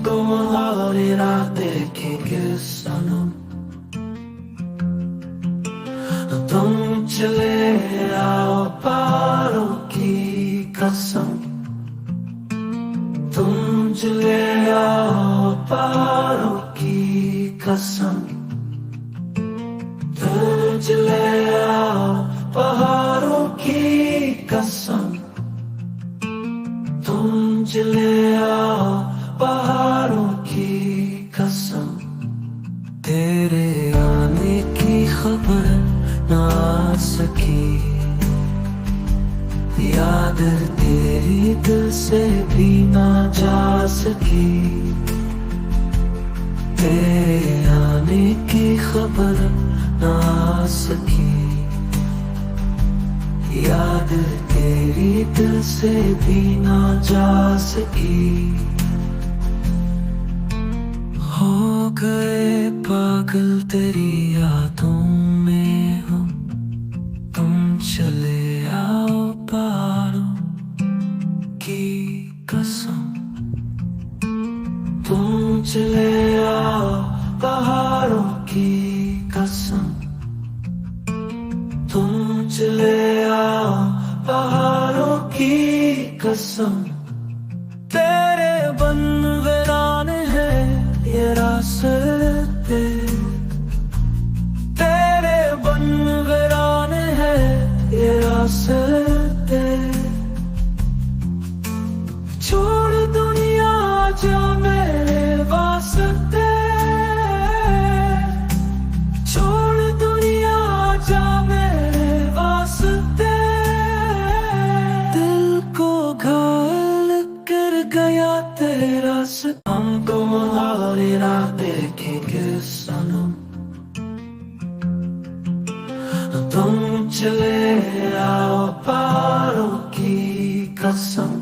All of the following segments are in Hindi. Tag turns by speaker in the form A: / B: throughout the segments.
A: तुम्हारी राह देखेंगे सनम, तुम चले आओ पारों की कसम, तुम चले आओ पारों की कसम, तुम चले आओ पहाड़ों की कसम, तुम चले आओ पहाड़ों की कसम। तेरे आने की खबर ना आ सकी, याद तेरी दिल से भी ना जा सकी। तेरे आने की खबर ना आ सकी, याद तेरी दिल से भी ना जा सकी। हो गए पागल तेरी यादों में हो, तुम चले आओ पहाड़ों की कसम, तुम चले आओ पहाड़ों की कसम, तुम चले आओ पहाड़ों की कसम। तेरे बन वीरान है ये रास्ते, तेरे बन वीरान है ये रास्ते। छोड़ दुनिया जा मेरे वास्ते, छोड़ दुनिया जा मेरे वास्ते। दिल को घायल कर गया तेरा हम तुम्हारी राह देखेंगे सनम, तुम चले आओ पारों की कसम,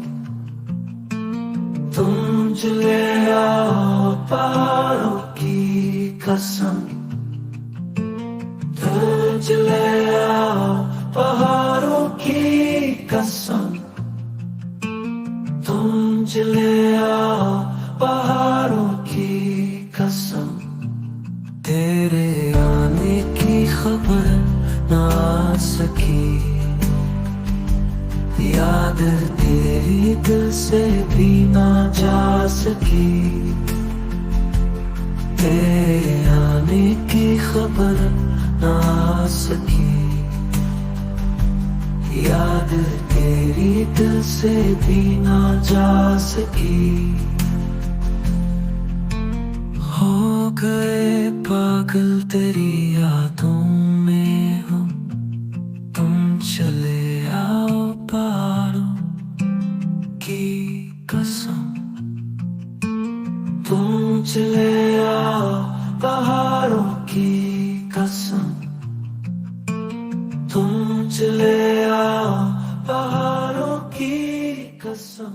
A: तुम चले आओ पहाड़ों की कसम, तुम चले आओ पहाड़ों की कसम, तुम चले आओ पहाड़ों की कसम। तेरे आने की खबर ना आ सकी, याद तेरी दिल से भी ना जा सकी। तेरे आने की खबर ना आ सकी, याद तेरी दिल से भी ना जा सकी। हो गए पागल तेरी यादों में हो, तुम चले आओ पहाड़ों की कसम, तुम चले आओ पहाड़ों की कसम, तुम चले आओ पहाड़ों की कसम।